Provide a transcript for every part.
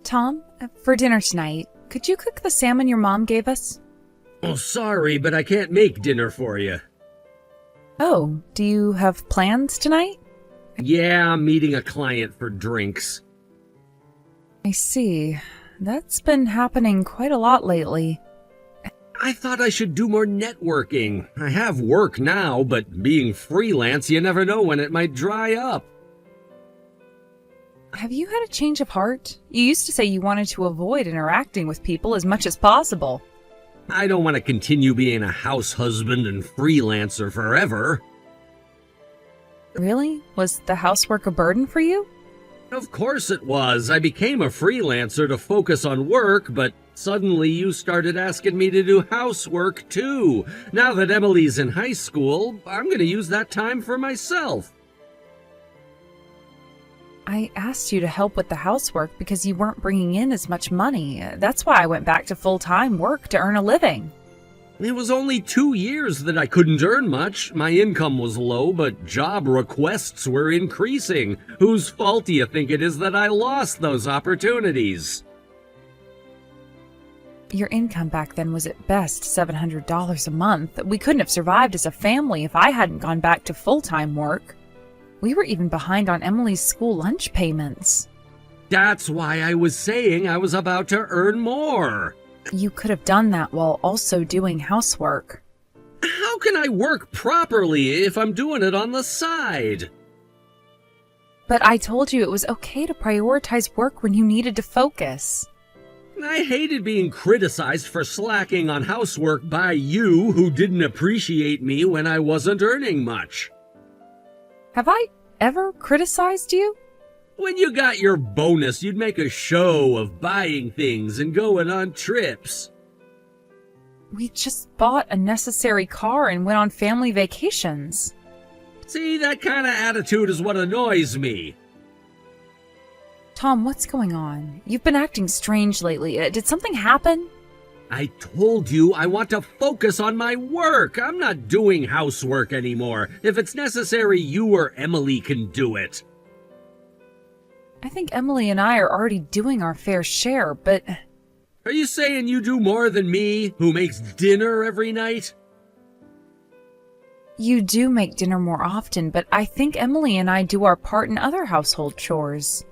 Tom, for dinner tonight, could you cook the salmon your mom gave us? Oh, sorry, but I can't make dinner for you. Oh, do you have plans tonight? Yeah, I'm meeting a client for drinks. I see. That's been happening quite a lot lately. I thought I should do more networking. I have work now, but being freelance, you never know when it might dry up. Have you had a change of heart? You used to say you wanted to avoid interacting with people as much as possible. I don't want to continue being a house husband and freelancer forever. Really? Was the housework a burden for you? Of course it was. I became a freelancer to focus on work, but suddenly you started asking me to do housework too. Now that Emily's in high school, I'm going to use that time for myself. I asked you to help with the housework because you weren't bringing in as much money. That's why I went back to full-time work to earn a living. It was only 2 years that I couldn't earn much. My income was low, but job requests were increasing. Whose fault do you think it is that I lost those opportunities? Your income back then was at best $700 a month. We couldn't have survived as a family if I hadn't gone back to full-time work. We were even behind on Emily's school lunch payments. That's why I was saying I was about to earn more. You could have done that while also doing housework. How can I work properly if I'm doing it on the side? But I told you it was okay to prioritize work when you needed to focus. I hated being criticized for slacking on housework by you who didn't appreciate me when I wasn't earning much. Have I ever criticized you? When you got your bonus, you'd make a show of buying things and going on trips. We just bought a necessary car and went on family vacations. See, that kind of attitude is what annoys me. Tom, what's going on? You've been acting strange lately. Did something happen? I told you I want to focus on my work. I'm not doing housework anymore. If it's necessary, you or Emily can do it. I think Emily and I are already doing our fair share, but... Are you saying you do more than me, who makes dinner every night? You do make dinner more often, but I think Emily and I do our part in other household chores.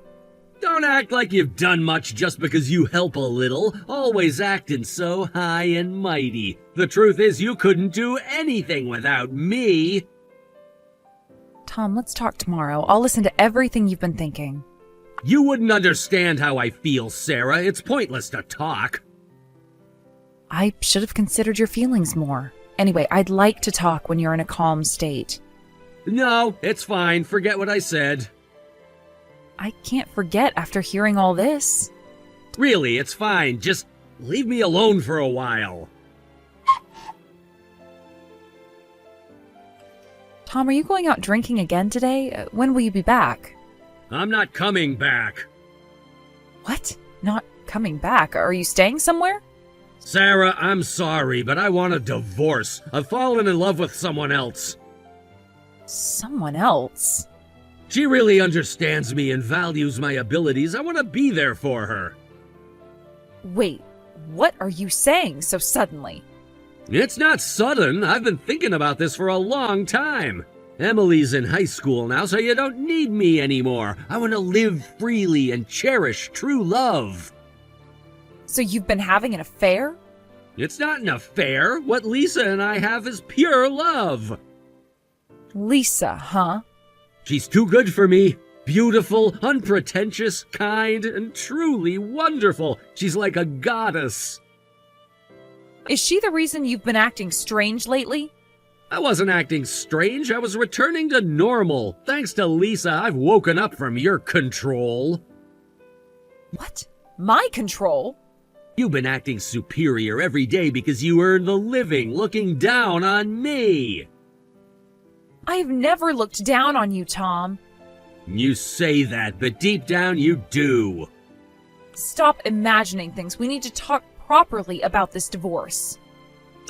Don't act like you've done much just because you help a little, always acting so high and mighty. The truth is you couldn't do anything without me. Tom, let's talk tomorrow. I'll listen to everything you've been thinking. You wouldn't understand how I feel, Sarah. It's pointless to talk. I should have considered your feelings more. Anyway, I'd like to talk when you're in a calm state. No, it's fine. Forget what I said. I can't forget after hearing all this. Really, it's fine. Just leave me alone for a while. Tom, are you going out drinking again today? When will you be back? I'm not coming back. What? Not coming back? Are you staying somewhere? Sarah, I'm sorry, but I want a divorce. I've fallen in love with someone else. Someone else? She really understands me and values my abilities. I want to be there for her. Wait, what are you saying so suddenly? It's not sudden. I've been thinking about this for a long time. Emily's in high school now, so you don't need me anymore. I want to live freely and cherish true love. So you've been having an affair? It's not an affair. What Lisa and I have is pure love. Lisa, huh? She's too good for me. Beautiful, unpretentious, kind, and truly wonderful. She's like a goddess. Is she the reason you've been acting strange lately? I wasn't acting strange. I was returning to normal. Thanks to Lisa, I've woken up from your control. What? My control? You've been acting superior every day because you earn the living, looking down on me. I've never looked down on you, Tom. You say that, but deep down you do. Stop imagining things. We need to talk properly about this divorce.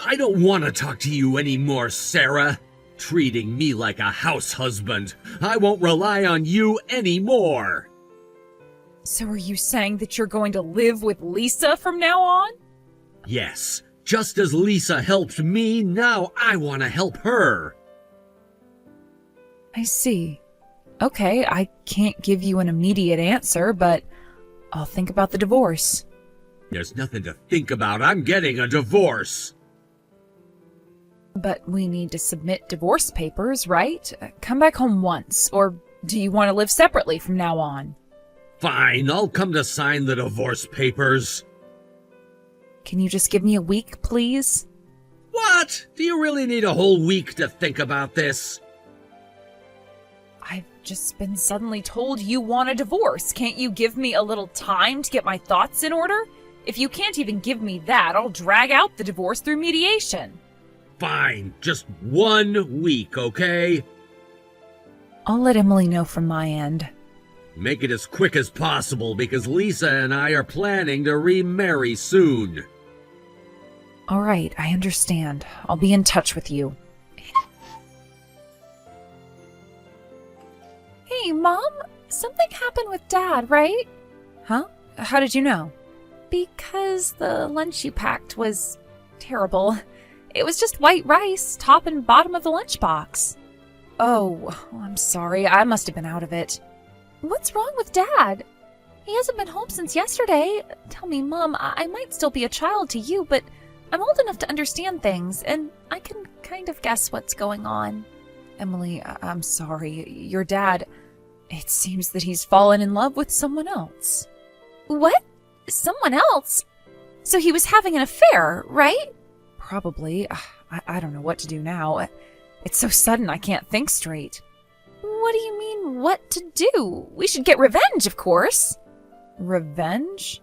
I don't want to talk to you anymore, Sarah. Treating me like a house husband. I won't rely on you anymore. So are you saying that you're going to live with Lisa from now on? Yes, just as Lisa helped me, now I want to help her. I see. Okay, I can't give you an immediate answer, but I'll think about the divorce. There's nothing to think about. I'm getting a divorce. But we need to submit divorce papers, right? Come back home once, or do you want to live separately from now on? Fine, I'll come to sign the divorce papers. Can you just give me a week, please? What? Do you really need a whole week to think about this? I've just been suddenly told you want a divorce. Can't you give me a little time to get my thoughts in order? If you can't even give me that, I'll drag out the divorce through mediation. Fine, just 1 week, okay? I'll let Emily know from my end. Make it as quick as possible because Lisa and I are planning to remarry soon. All right, I understand. I'll be in touch with you. Hey, Mom, something happened with Dad, right? Huh? How did you know? Because the lunch you packed was terrible. It was just white rice, top and bottom of the lunchbox. Oh, I'm sorry. I must have been out of it. What's wrong with Dad? He hasn't been home since yesterday. Tell me, Mom, I might still be a child to you, but I'm old enough to understand things, and I can kind of guess what's going on. Emily, I'm sorry. Your dad, it seems that he's fallen in love with someone else. What? Someone else? So he was having an affair, right? Probably. I don't know what to do now. It's so sudden I can't think straight. What do you mean, what to do? We should get revenge, of course. Revenge?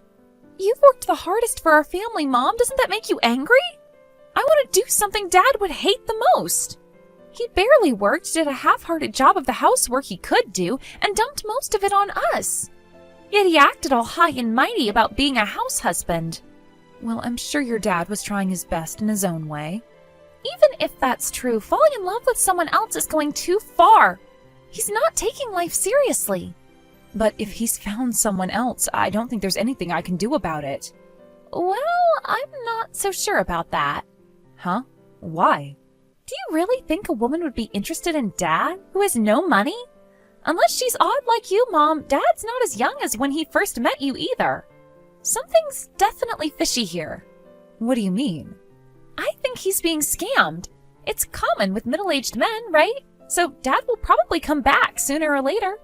You've worked the hardest for our family, Mom. Doesn't that make you angry? I want to do something Dad would hate the most. He barely worked, did a half-hearted job of the housework he could do, and dumped most of it on us. Yet he acted all high and mighty about being a house husband. Well, I'm sure your dad was trying his best in his own way. Even if that's true, falling in love with someone else is going too far. He's not taking life seriously. But if he's found someone else, I don't think there's anything I can do about it. Well, I'm not so sure about that. Huh? Why? Do you really think a woman would be interested in Dad, who has no money? Unless she's odd like you, Mom, Dad's not as young as when he first met you either. Something's definitely fishy here. What do you mean? I think he's being scammed. It's common with middle-aged men, right? So Dad will probably come back sooner or later.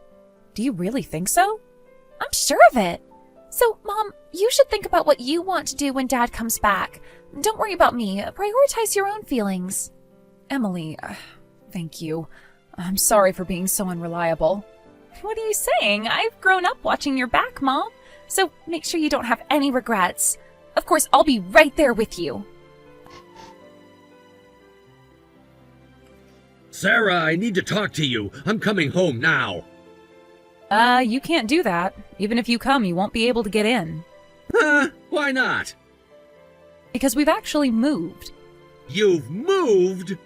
Do you really think so? I'm sure of it. So, Mom, you should think about what you want to do when Dad comes back. Don't worry about me. Prioritize your own feelings. Emily, thank you. I'm sorry for being so unreliable. What are you saying? I've grown up watching your back, Mom. So make sure you don't have any regrets. Of course, I'll be right there with you. Sarah, I need to talk to you. I'm coming home now. You can't do that. Even if you come, you won't be able to get in. Huh? Why not? Because we've actually moved. You've moved?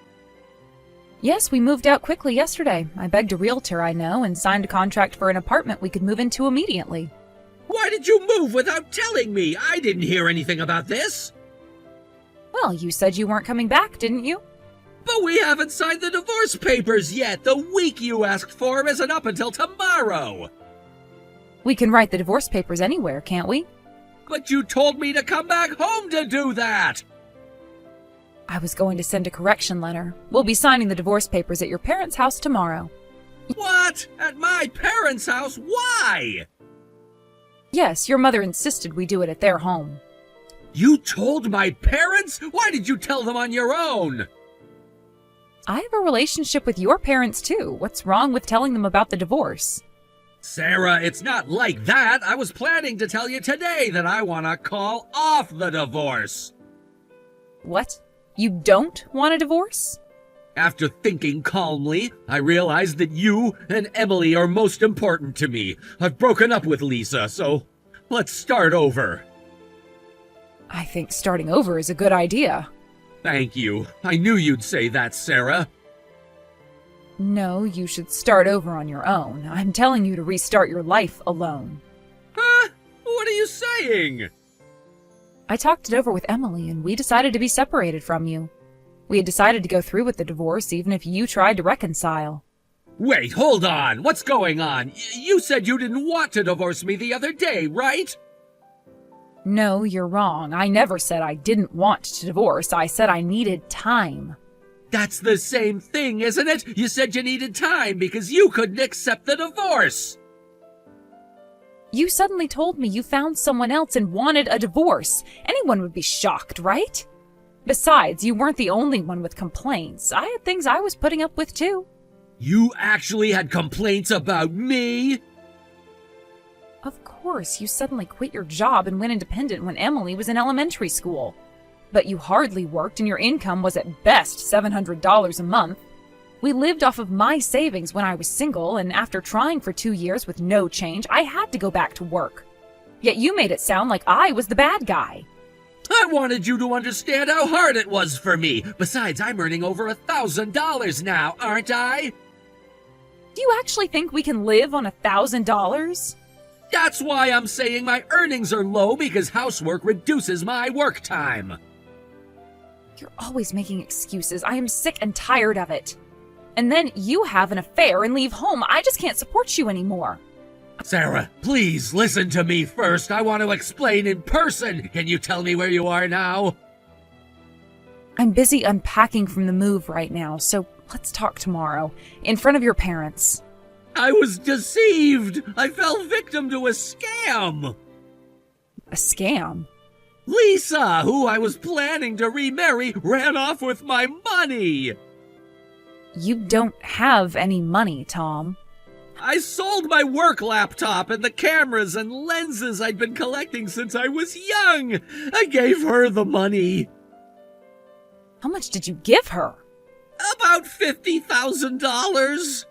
Yes, we moved out quickly yesterday. I begged a realtor I know and signed a contract for an apartment we could move into immediately. Why did you move without telling me? I didn't hear anything about this. Well, you said you weren't coming back, didn't you? But we haven't signed the divorce papers yet. The week you asked for 'em isn't up until tomorrow. We can write the divorce papers anywhere, can't we? But you told me to come back home to do that. I was going to send a correction letter. We'll be signing the divorce papers at your parents' house tomorrow. What? At my parents' house? Why? Yes, your mother insisted we do it at their home. You told my parents? Why did you tell them on your own? I have a relationship with your parents, too. What's wrong with telling them about the divorce? Sarah, it's not like that. I was planning to tell you today that I want to call off the divorce. What? You don't want a divorce? After thinking calmly, I realized that you and Emily are most important to me. I've broken up with Lisa, so let's start over. I think starting over is a good idea. Thank you. I knew you'd say that, Sarah. No, you should start over on your own. I'm telling you to restart your life alone. lying! I talked it over with Emily, and we decided to be separated from you. We had decided to go through with the divorce even if you tried to reconcile. Wait, hold on. What's going on? You said you didn't want to divorce me the other day, right? No, you're wrong. I never said I didn't want to divorce. I said I needed time. That's the same thing, isn't it? You said you needed time because you couldn't accept the divorce. You suddenly told me you found someone else and wanted a divorce. Anyone would be shocked, right? Besides, you weren't the only one with complaints. I had things I was putting up with too. You actually had complaints about me? Of course, you suddenly quit your job and went independent when Emily was in elementary school. But you hardly worked and your income was at best $700 a month. We lived off of my savings when I was single, and after trying for 2 years with no change, I had to go back to work. Yet you made it sound like I was the bad guy. I wanted you to understand how hard it was for me. Besides, I'm earning over $1,000 now, aren't I? Do you actually think we can live on $1,000? That's why I'm saying my earnings are low, because housework reduces my work time. You're always making excuses. I am sick and tired of it. And then you have an affair and leave home. I just can't support you anymore. Sarah, please listen to me first. I want to explain in person. Can you tell me where you are now? I'm busy unpacking from the move right now, so let's talk tomorrow, in front of your parents. I was deceived. I fell victim to a scam. A scam? Lisa, who I was planning to remarry, ran off with my money. You don't have any money, Tom. I sold my work laptop and the cameras and lenses I'd been collecting since I was young. I gave her the money. How much did you give her? About $50,000.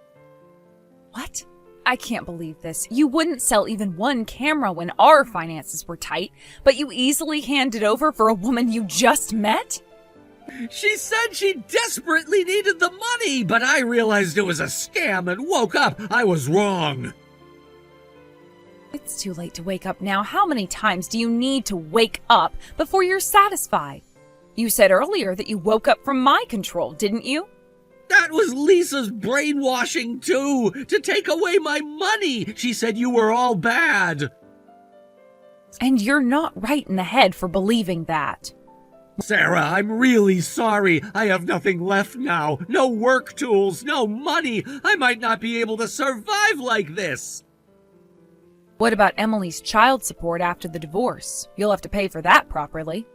What? I can't believe this. You wouldn't sell even one camera when our finances were tight, but you easily handed over for a woman you just met? She said she desperately needed the money, but I realized it was a scam and woke up. I was wrong. It's too late to wake up now. How many times do you need to wake up before you're satisfied? You said earlier that you woke up from my control, didn't you? That was Lisa's brainwashing too, to take away my money. She said you were all bad. And you're not right in the head for believing that. Sarah, I'm really sorry. I have nothing left now. No work tools, no money. I might not be able to survive like this. What about Emily's child support after the divorce? You'll have to pay for that properly.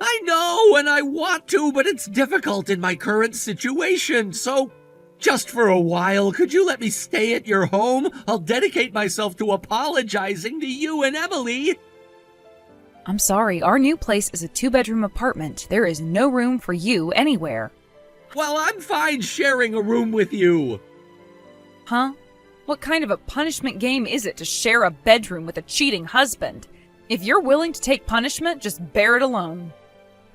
I know, and I want to, but it's difficult in my current situation, so just for a while, could you let me stay at your home? I'll dedicate myself to apologizing to you and Emily. I'm sorry, our new place is a 2-bedroom apartment. There is no room for you anywhere. Well, I'm fine sharing a room with you. Huh? What kind of a punishment game is it to share a bedroom with a cheating husband? If you're willing to take punishment, just bear it alone.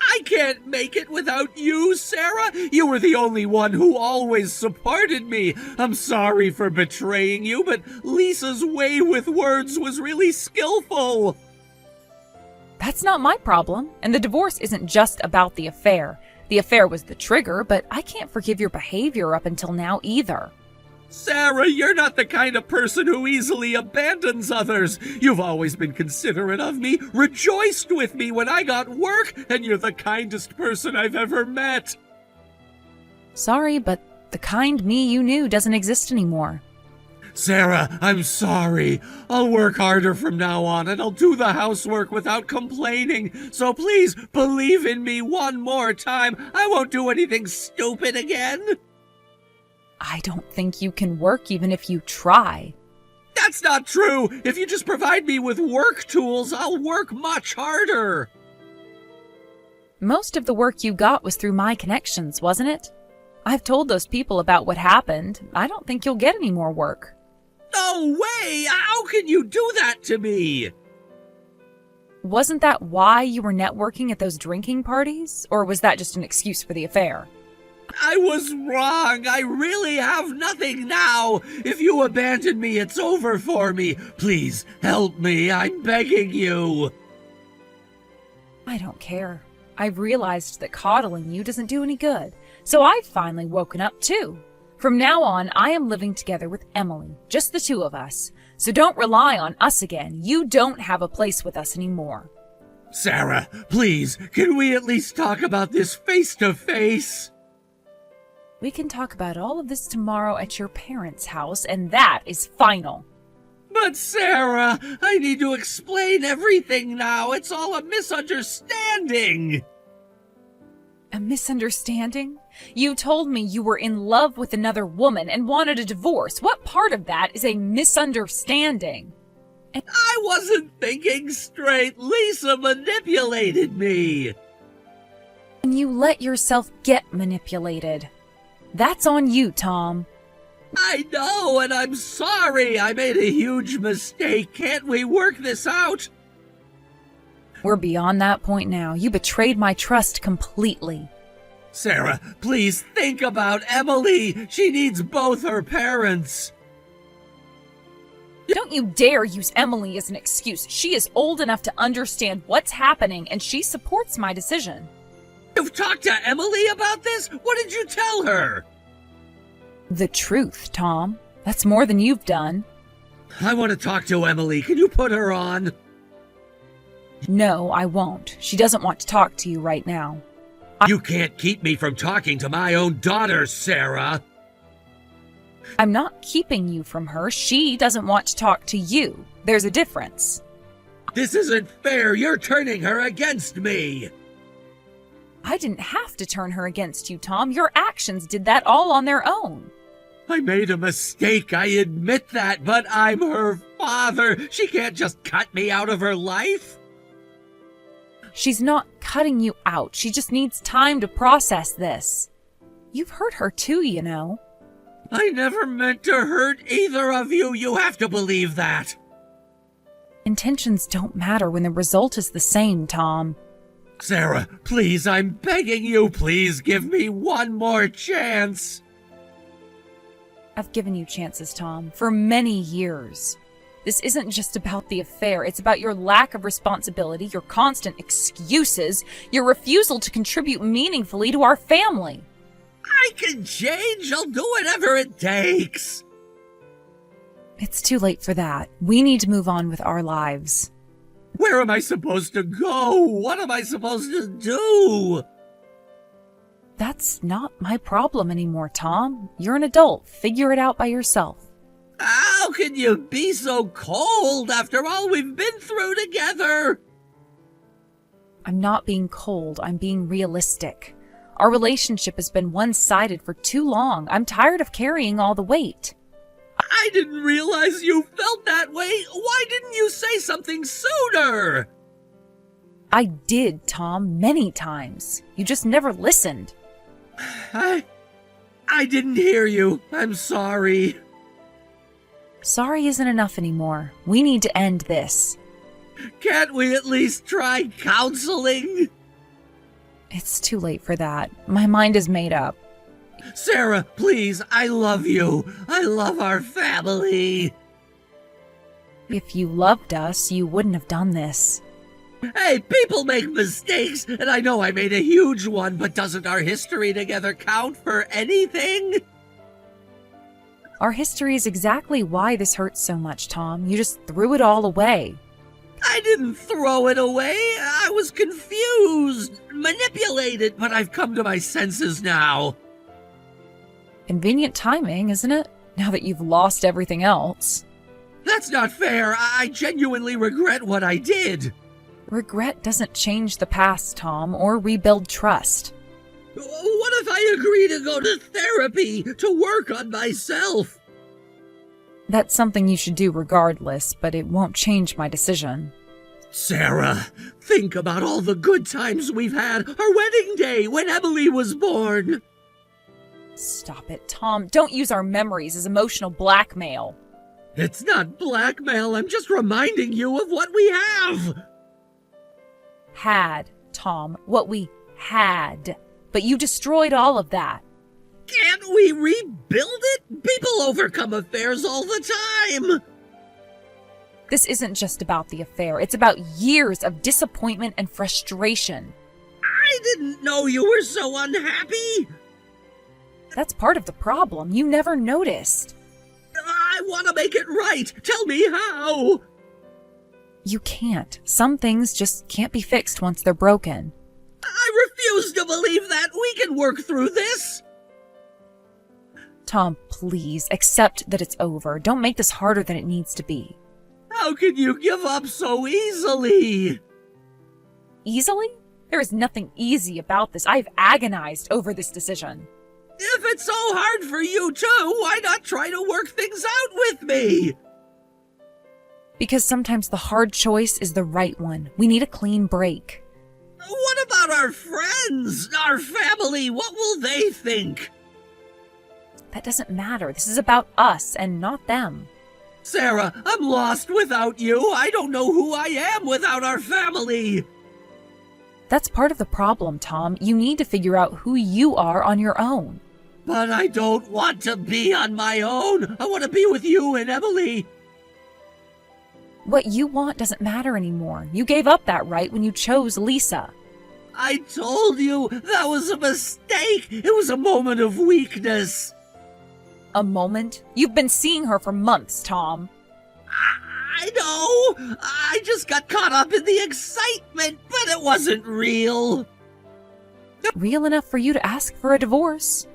I can't make it without you, Sarah. You were the only one who always supported me. I'm sorry for betraying you, but Lisa's way with words was really skillful. That's not my problem, and the divorce isn't just about the affair. The affair was the trigger, but I can't forgive your behavior up until now either. Sarah, you're not the kind of person who easily abandons others. You've always been considerate of me, rejoiced with me when I got work, and you're the kindest person I've ever met. Sorry, but the kind me you knew doesn't exist anymore. Sarah, I'm sorry. I'll work harder from now on, and I'll do the housework without complaining. So please believe in me one more time. I won't do anything stupid again. I don't think you can work even if you try. That's not true. If you just provide me with work tools, I'll work much harder. Most of the work you got was through my connections, wasn't it? I've told those people about what happened. I don't think you'll get any more work. No way! How can you do that to me? Wasn't that why you were networking at those drinking parties? Or was that just an excuse for the affair? I was wrong. I really have nothing now. If you abandon me, it's over for me. Please help me. I'm begging you. I don't care. I've realized that coddling you doesn't do any good, so I've finally woken up too. From now on, I am living together with Emily, just the two of us. So don't rely on us again. You don't have a place with us anymore. Sarah, please, can we at least talk about this face to face? We can talk about all of this tomorrow at your parents' house, and that is final. But Sarah, I need to explain everything now. It's all a misunderstanding. A misunderstanding? You told me you were in love with another woman and wanted a divorce. What part of that is a misunderstanding? I wasn't thinking straight. Lisa manipulated me. And you let yourself get manipulated. That's on you, Tom. I know, and I'm sorry. I made a huge mistake. Can't we work this out? We're beyond that point now. You betrayed my trust completely. Sarah, please think about Emily. She needs both her parents. Don't you dare use Emily as an excuse. She is old enough to understand what's happening, and she supports my decision. You've talked to Emily about this? What did you tell her? The truth, Tom. That's more than you've done. I want to talk to Emily. Can you put her on? No, I won't. She doesn't want to talk to you right now. You can't keep me from talking to my own daughter, Sarah. I'm not keeping you from her. She doesn't want to talk to you. There's a difference. This isn't fair. You're turning her against me. I didn't have to turn her against you, Tom. Your actions did that all on their own. I made a mistake, I admit that, but I'm her father. She can't just cut me out of her life. She's not cutting you out. She just needs time to process this. You've hurt her too, you know. I never meant to hurt either of you. You have to believe that. Intentions don't matter when the result is the same, Tom. Sarah, please, I'm begging you. Please give me one more chance. I've given you chances, Tom, for many years. This isn't just about the affair. It's about your lack of responsibility, your constant excuses, your refusal to contribute meaningfully to our family. I can change. I'll do whatever it takes. It's too late for that. We need to move on with our lives. Where am I supposed to go? What am I supposed to do? That's not my problem anymore, Tom. You're an adult. Figure it out by yourself. How can you be so cold after all we've been through together? I'm not being cold. I'm being realistic. Our relationship has been one-sided for too long. I'm tired of carrying all the weight. I didn't realize you felt that way. Why didn't you say something sooner? I did, Tom, many times. You just never listened. I didn't hear you. I'm sorry. Sorry isn't enough anymore. We need to end this. Can't we at least try counseling? It's too late for that. My mind is made up. Sarah, please, I love you. I love our family. If you loved us, you wouldn't have done this. Hey, people make mistakes, and I know I made a huge one, but doesn't our history together count for anything? Our history is exactly why this hurts so much, Tom. You just threw it all away. I didn't throw it away. I was confused, manipulated, but I've come to my senses now. Convenient timing, isn't it? Now that you've lost everything else. That's not fair. I genuinely regret what I did. Regret doesn't change the past, Tom, or rebuild trust. What if I agree to go to therapy, to work on myself? That's something you should do regardless, but it won't change my decision. Sarah, think about all the good times we've had. Our wedding day, when Emily was born. Stop it, Tom. Don't use our memories as emotional blackmail. It's not blackmail. I'm just reminding you of what we have. Had, Tom. What we had. But you destroyed all of that. Can't we rebuild it? People overcome affairs all the time. This isn't just about the affair. It's about years of disappointment and frustration. I didn't know you were so unhappy. That's part of the problem. You never noticed. I want to make it right. Tell me how. You can't. Some things just can't be fixed once they're broken. I refuse to believe that. We can work through this. Tom, please, accept that it's over. Don't make this harder than it needs to be. How can you give up so easily? Easily? There is nothing easy about this. I've agonized over this decision. If it's so hard for you too, why not try to work things out with me? Because sometimes the hard choice is the right one. We need a clean break. What about our friends, our family? What will they think? That doesn't matter. This is about us and not them. Sarah, I'm lost without you. I don't know who I am without our family. That's part of the problem, Tom. You need to figure out who you are on your own. But I don't want to be on my own. I want to be with you and Emily. What you want doesn't matter anymore. You gave up that right when you chose Lisa. I told you that was a mistake. It was a moment of weakness. A moment? You've been seeing her for months, Tom. I know. I just got caught up in the excitement, but it wasn't real. Real enough for you to ask for a divorce.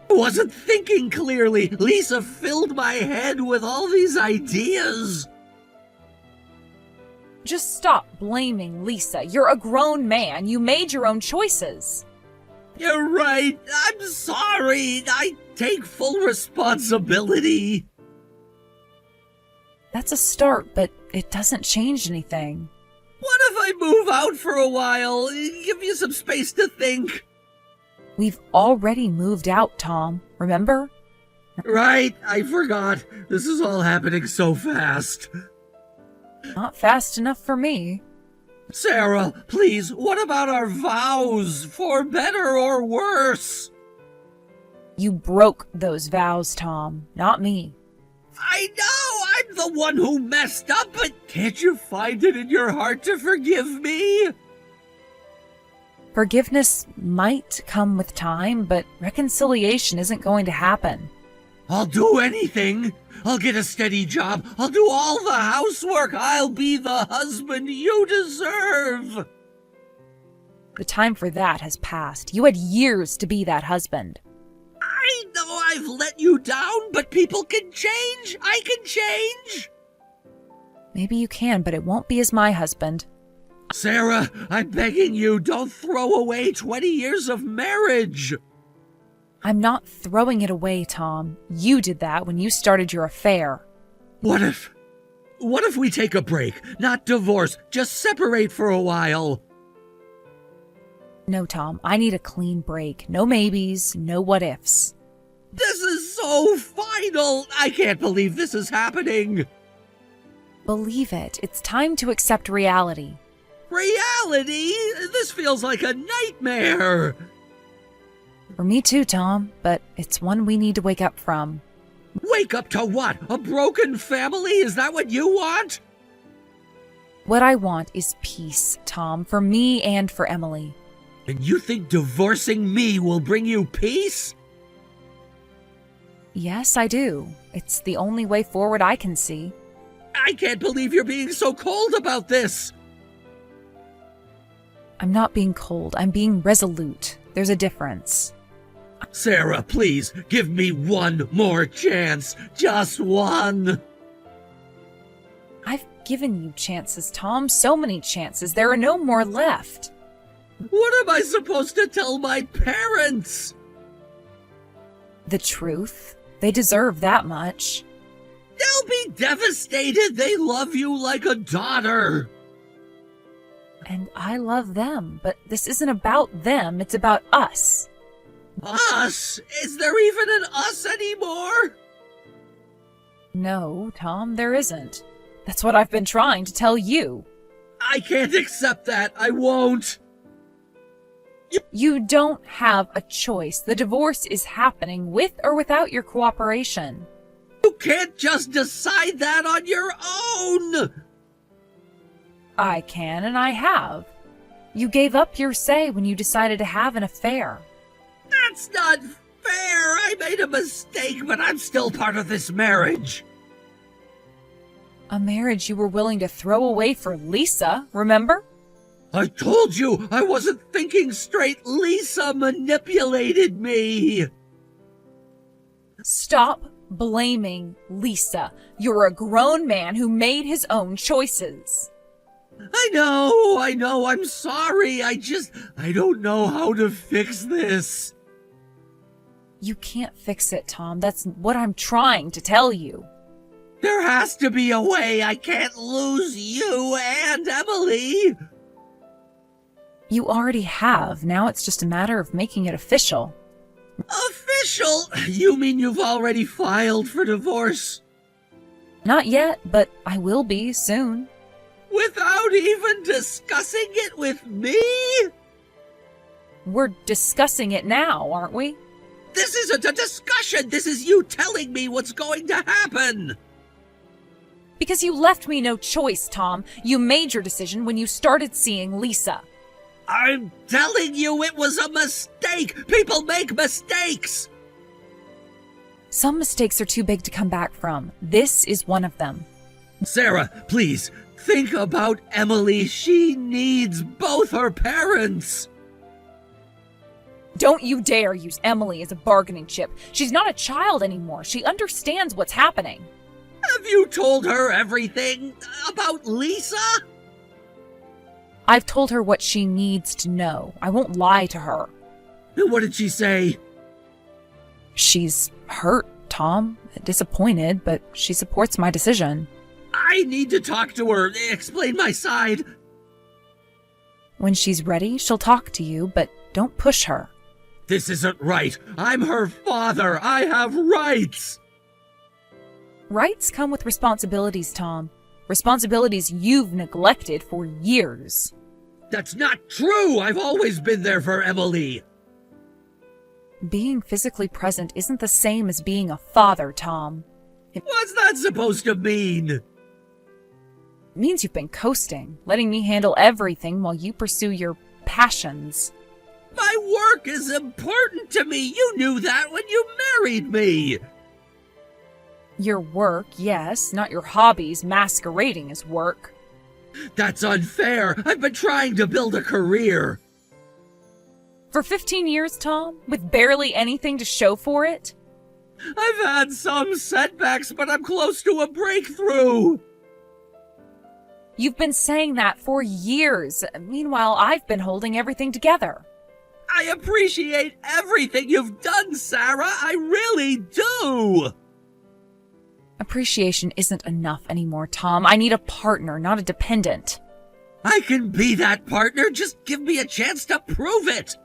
I wasn't thinking clearly. Lisa filled my head with all these ideas. Just stop blaming Lisa. You're a grown man. You made your own choices. You're right. I'm sorry. I take full responsibility. That's a start, but it doesn't change anything. What if I move out for a while? Give you some space to think. We've already moved out, Tom. Remember? Right, I forgot. This is all happening so fast. Not fast enough for me. Sarah, please, what about our vows? For better or worse? You broke those vows, Tom, not me. I know I'm the one who messed up, but can't you find it in your heart to forgive me? Forgiveness might come with time, but reconciliation isn't going to happen. I'll do anything. I'll get a steady job. I'll do all the housework. I'll be the husband you deserve. The time for that has passed. You had years to be that husband. I know I've let you down, but people can change. I can change. Maybe you can, but it won't be as my husband. Sarah, I'm begging you, don't throw away 20 years of marriage. I'm not throwing it away, Tom. You did that when you started your affair. What if we take a break? Not divorce, just separate for a while. No, Tom, I need a clean break. No maybes, no what ifs. This is so final. I can't believe this is happening. Believe it. It's time to accept reality. Reality? This feels like a nightmare. For me too, Tom, but it's one we need to wake up from. Wake up to what? A broken family? Is that what you want? What I want is peace, Tom, for me and for Emily. And you think divorcing me will bring you peace? Yes, I do. It's the only way forward I can see. I can't believe you're being so cold about this. I'm not being cold. I'm being resolute. There's a difference. Sarah, please, give me one more chance. Just one. I've given you chances, Tom. So many chances. There are no more left. What am I supposed to tell my parents? The truth. They deserve that much. They'll be devastated. They love you like a daughter. And I love them, but this isn't about them. It's about us. Us? Is there even an us anymore? No, Tom, there isn't. That's what I've been trying to tell you. I can't accept that. I won't. You don't have a choice. The divorce is happening with or without your cooperation. You can't just decide that on your own! I can, and I have. You gave up your say when you decided to have an affair. That's not fair! I made a mistake, but I'm still part of this marriage! A marriage you were willing to throw away for Lisa, remember? I told you I wasn't thinking straight. Lisa manipulated me! Stop blaming Lisa. You're a grown man who made his own choices. I know, I'm sorry. I don't know how to fix this. You can't fix it, Tom. That's what I'm trying to tell you. There has to be a way. I can't lose you and Emily. You already have. Now it's just a matter of making it official. Official? You mean you've already filed for divorce? Not yet, but I will be soon. Without even discussing it with me? We're discussing it now, aren't we? This isn't a discussion. This is you telling me what's going to happen. Because you left me no choice, Tom. You made your decision when you started seeing Lisa. I'm telling you it was a mistake. People make mistakes. Some mistakes are too big to come back from. This is one of them. Sarah, please, think about Emily. She needs both her parents. Don't you dare use Emily as a bargaining chip. She's not a child anymore. She understands what's happening. Have you told her everything about Lisa? I've told her what she needs to know. I won't lie to her. What did she say? She's hurt, Tom. Disappointed, but she supports my decision. I need to talk to her. Explain my side. When she's ready, she'll talk to you, but don't push her. This isn't right. I'm her father. I have rights. Rights come with responsibilities, Tom. Responsibilities you've neglected for years. That's not true. I've always been there for Emily. Being physically present isn't the same as being a father, Tom. What's that supposed to mean? It means you've been coasting, letting me handle everything while you pursue your passions. My work is important to me. You knew that when you married me. Your work, yes, not your hobbies masquerading as work. That's unfair. I've been trying to build a career. For 15 years, Tom, with barely anything to show for it? I've had some setbacks, but I'm close to a breakthrough. You've been saying that for years. Meanwhile, I've been holding everything together. I appreciate everything you've done, Sarah. I really do. Appreciation isn't enough anymore, Tom. I need a partner, not a dependent. I can be that partner. Just give me a chance to prove it.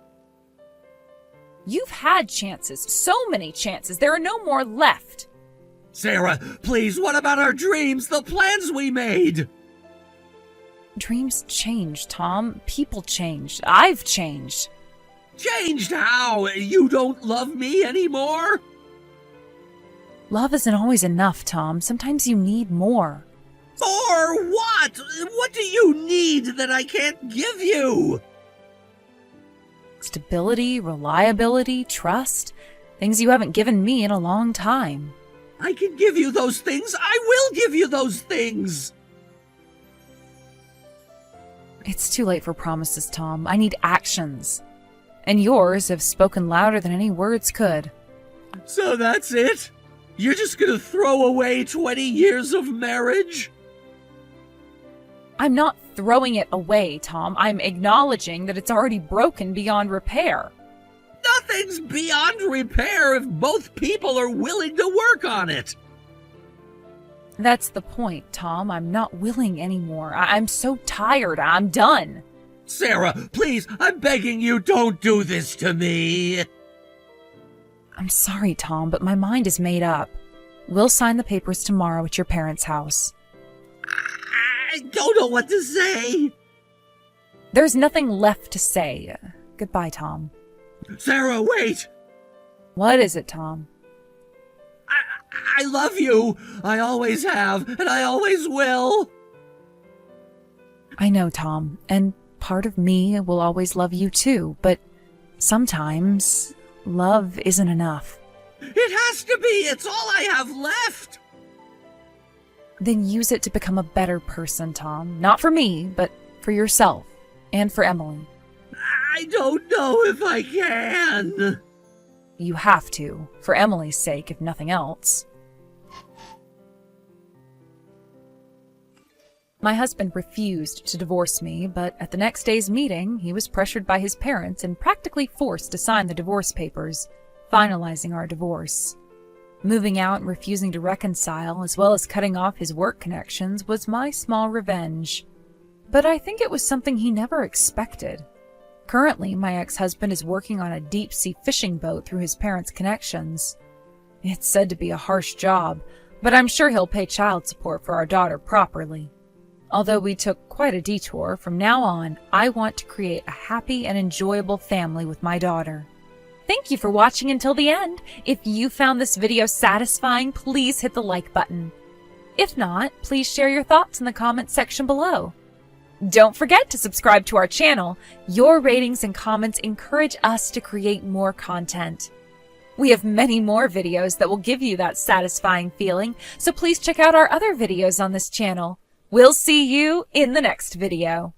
You've had chances, so many chances. There are no more left. Sarah, please, what about our dreams, the plans we made? Dreams change, Tom. People change. I've changed. Changed how? You don't love me anymore? Love isn't always enough, Tom. Sometimes you need more. More what? What do you need that I can't give you? Stability, reliability, trust. Things you haven't given me in a long time. I can give you those things. I will give you those things. It's too late for promises, Tom. I need actions. And yours have spoken louder than any words could. So that's it? You're just gonna throw away 20 years of marriage? I'm not throwing it away, Tom. I'm acknowledging that it's already broken beyond repair. Nothing's beyond repair if both people are willing to work on it. That's the point, Tom. I'm not willing anymore. I'm so tired. I'm done. Sarah, please, I'm begging you, don't do this to me. I'm sorry, Tom, but my mind is made up. We'll sign the papers tomorrow at your parents' house. I don't know what to say. There's nothing left to say. Goodbye, Tom. Sarah, wait! What is it, Tom? I love you! I always have, and I always will! I know, Tom, and part of me will always love you too, but sometimes love isn't enough. It has to be! It's all I have left! Then use it to become a better person, Tom. Not for me, but for yourself and for Emily. I don't know if I can. You have to, for Emily's sake, if nothing else. My husband refused to divorce me, but at the next day's meeting, he was pressured by his parents and practically forced to sign the divorce papers, finalizing our divorce. Moving out and refusing to reconcile, as well as cutting off his work connections, was my small revenge. But I think it was something he never expected. Currently, my ex-husband is working on a deep-sea fishing boat through his parents' connections. It's said to be a harsh job, but I'm sure he'll pay child support for our daughter properly. Although we took quite a detour, from now on, I want to create a happy and enjoyable family with my daughter. Thank you for watching until the end. If you found this video satisfying, please hit the like button. If not, please share your thoughts in the comments section below. Don't forget to subscribe to our channel. Your ratings and comments encourage us to create more content. We have many more videos that will give you that satisfying feeling, so please check out our other videos on this channel. We'll see you in the next video.